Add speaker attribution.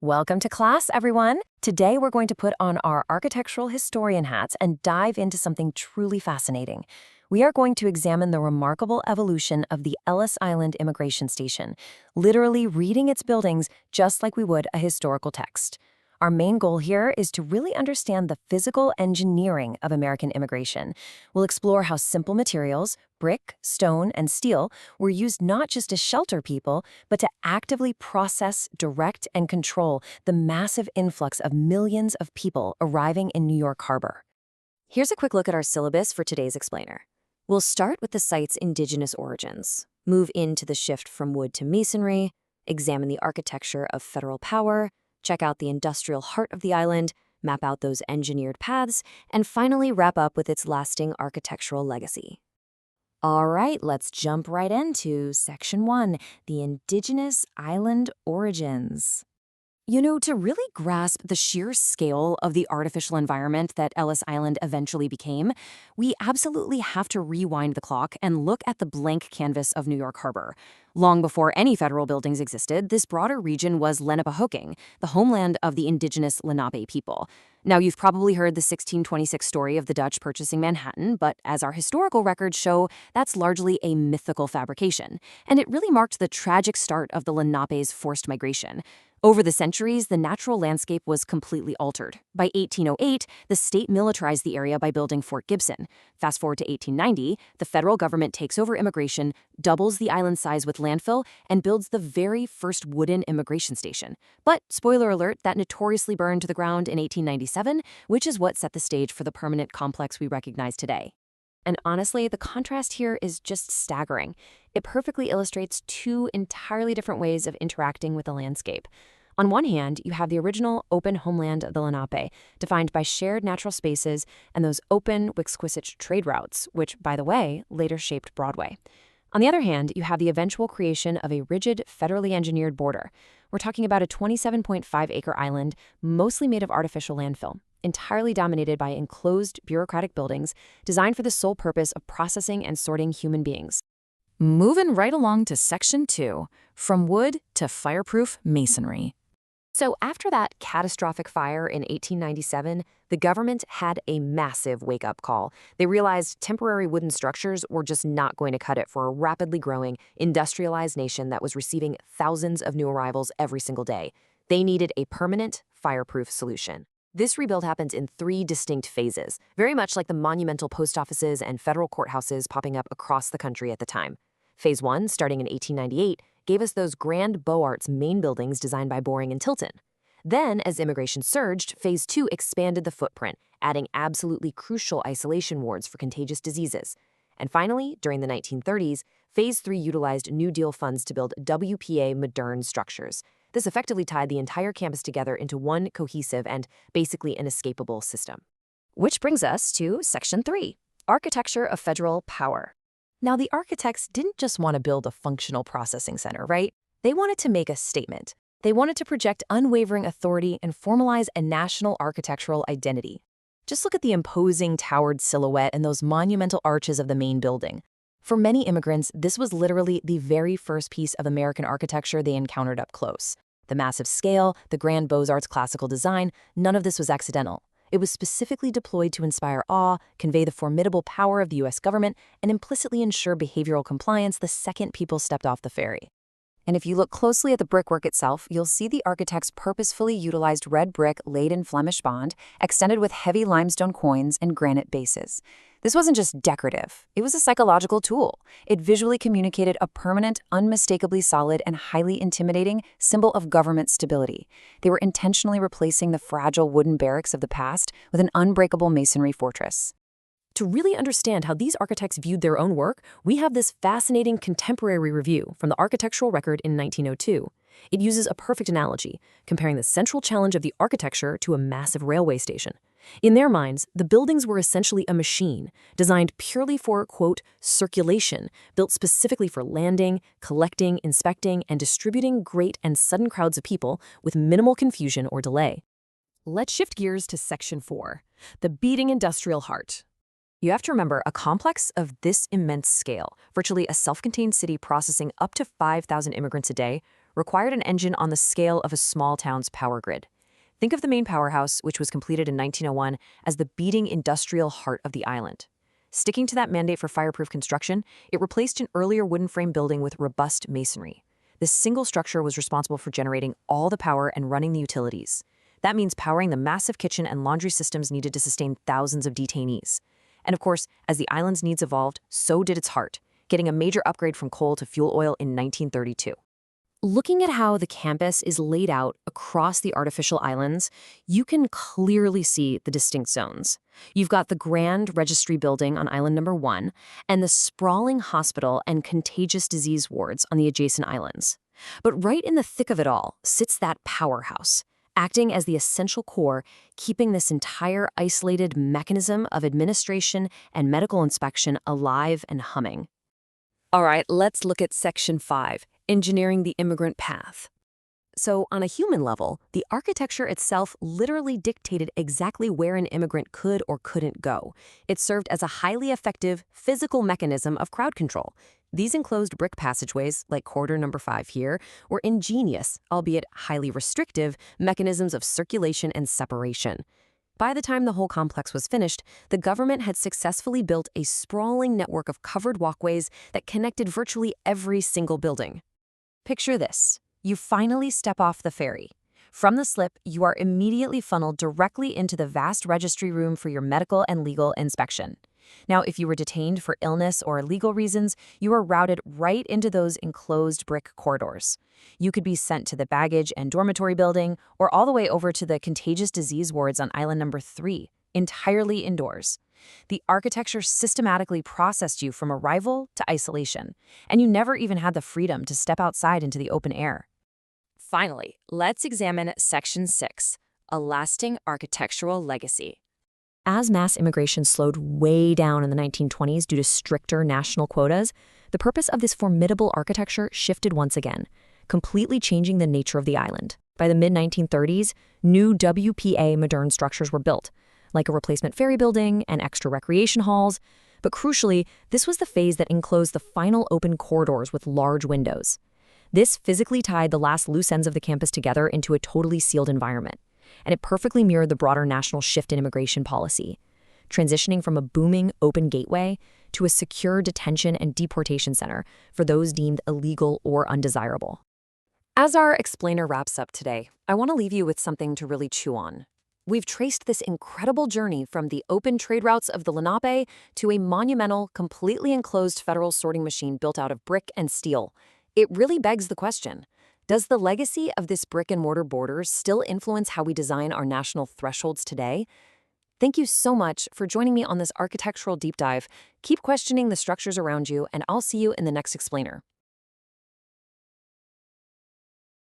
Speaker 1: Welcome to class, everyone. Today we're going to put on our architectural historian hats and dive into something truly fascinating. We are going to examine the remarkable evolution of the Ellis Island Immigration Station, literally reading its buildings just like we would a historical text. Our main goal here is to really understand the physical engineering of American immigration. We'll explore how simple materials, brick, stone, and steel, were used not just to shelter people, but to actively process, direct, and control the massive influx of millions of people arriving in New York Harbor. Here's a quick look at our syllabus for today's explainer. We'll start with the site's indigenous origins, move into the shift from wood to masonry, examine the architecture of federal power, check out the industrial heart of the island, map out those engineered paths, and finally wrap up with its lasting architectural legacy. All right, let's jump right into Section 1, the indigenous island origins. To really grasp the sheer scale of the artificial environment that Ellis Island eventually became, we absolutely have to rewind the clock and look at the blank canvas of New York Harbor. Long before any federal buildings existed, this broader region was Lenapehoking, the homeland of the indigenous Lenape people. Now, you've probably heard the 1626 story of the Dutch purchasing Manhattan, but as our historical records show, that's largely a mythical fabrication, and it really marked the tragic start of the Lenape's forced migration. Over the centuries, the natural landscape was completely altered. By 1808, the state militarized the area by building Fort Gibson. Fast forward to 1890, the federal government takes over immigration, doubles the island's size with landfill, and builds the very first wooden immigration station. But, spoiler alert, that notoriously burned to the ground in 1897, which is what set the stage for the permanent complex we recognize today. And honestly, the contrast here is just staggering. It perfectly illustrates two entirely different ways of interacting with the landscape. On one hand, you have the original open homeland of the Lenape, defined by shared natural spaces and those open, exquisite trade routes, which, by the way, later shaped Broadway. On the other hand, you have the eventual creation of a rigid, federally engineered border. We're talking about a 27.5-acre island, mostly made of artificial landfill, entirely dominated by enclosed bureaucratic buildings designed for the sole purpose of processing and sorting human beings. Moving right along to Section 2, from wood to fireproof masonry. So after that catastrophic fire in 1897, the government had a massive wake-up call. They realized temporary wooden structures were just not going to cut it for a rapidly growing, industrialized nation that was receiving thousands of new arrivals every single day. They needed a permanent, fireproof solution. This rebuild happens in three distinct phases, very much like the monumental post offices and federal courthouses popping up across the country at the time. Phase 1, starting in 1898, gave us those grand Beaux Arts main buildings designed by Boring and Tilton. Then, as immigration surged, Phase 2 expanded the footprint, adding absolutely crucial isolation wards for contagious diseases. And finally, during the 1930s, Phase 3 utilized New Deal funds to build WPA modern structures. This effectively tied the entire campus together into one cohesive and basically inescapable system. Which brings us to Section 3, Architecture of Federal Power. Now, the architects didn't just want to build a functional processing center, right? They wanted to make a statement. They wanted to project unwavering authority and formalize a national architectural identity. Just look at the imposing towered silhouette and those monumental arches of the main building. For many immigrants, this was literally the very first piece of American architecture they encountered up close. The massive scale, the grand Beaux-Arts classical design, none of this was accidental. It was specifically deployed to inspire awe, convey the formidable power of the U.S. government, and implicitly ensure behavioral compliance the second people stepped off the ferry. And if you look closely at the brickwork itself, you'll see the architects purposefully utilized red brick laid in Flemish bond, extended with heavy limestone quoins and granite bases. This wasn't just decorative, it was a psychological tool. It visually communicated a permanent, unmistakably solid, and highly intimidating symbol of government stability. They were intentionally replacing the fragile wooden barracks of the past with an unbreakable masonry fortress. To really understand how these architects viewed their own work, we have this fascinating contemporary review from the architectural record in 1902. It uses a perfect analogy, comparing the central challenge of the architecture to a massive railway station. In their minds, the buildings were essentially a machine, designed purely for, quote, circulation, built specifically for landing, collecting, inspecting, and distributing great and sudden crowds of people with minimal confusion or delay. Let's shift gears to Section 4, the beating industrial heart. You have to remember, a complex of this immense scale, virtually a self-contained city processing up to 5,000 immigrants a day,
Speaker 2: required an engine on the scale of a small town's power grid. Think of the main powerhouse, which was completed in 1901, as the beating industrial heart of the island. Sticking to that mandate for fireproof construction, it replaced an earlier wooden frame building with robust masonry. This single structure was responsible for generating all the power and running the utilities. That means powering the massive kitchen and laundry systems needed to sustain thousands of detainees. And of course, as the island's needs evolved, so did its heart, getting a major upgrade from coal to fuel oil in 1932.
Speaker 1: Looking at how the campus is laid out across the artificial islands, you can clearly see the distinct zones. You've got the Grand Registry Building on Island Number 1 and the sprawling hospital and contagious disease wards on the adjacent islands. But right in the thick of it all sits that powerhouse, acting as the essential core, keeping this entire isolated mechanism of administration and medical inspection alive and humming. All right, let's look at Section 5. Engineering the immigrant path. So on a human level, the architecture itself literally dictated exactly where an immigrant could or couldn't go. It served as a highly effective physical mechanism of crowd control. These enclosed brick passageways, like corridor number 5 here, were ingenious, albeit highly restrictive, mechanisms of circulation and separation. By the time the whole complex was finished, the government had successfully built a sprawling network of covered walkways that connected virtually every single building. Picture this. You finally step off the ferry. From the slip, you are immediately funneled directly into the vast registry room for your medical and legal inspection. Now, if you were detained for illness or legal reasons, you are routed right into those enclosed brick corridors. You could be sent to the baggage and dormitory building or all the way over to the contagious disease wards on Island Number 3, entirely indoors. The architecture systematically processed you from arrival to isolation, and you never even had the freedom to step outside into the open air. Finally, let's examine Section 6, a lasting architectural legacy. As mass immigration slowed way down in the 1920s due to stricter national quotas, the purpose of this formidable architecture shifted once again, completely changing the nature of the island. By the mid-1930s, new WPA modern structures were built, like a replacement ferry building and extra recreation halls. But crucially, this was the phase that enclosed the final open corridors with large windows. This physically tied the last loose ends of the campus together into a totally sealed environment, and it perfectly mirrored the broader national shift in immigration policy, transitioning from a booming open gateway to a secure detention and deportation center for those deemed illegal or undesirable. As our explainer wraps up today, I want to leave you with something to really chew on. We've traced this incredible journey from the open trade routes of the Lenape to a monumental, completely enclosed federal sorting machine built out of brick and steel. It really begs the question, does the legacy of this brick-and-mortar border still influence how we design our national thresholds today? Thank you so much for joining me on this architectural deep dive. Keep questioning the structures around you, and I'll see you in the next explainer.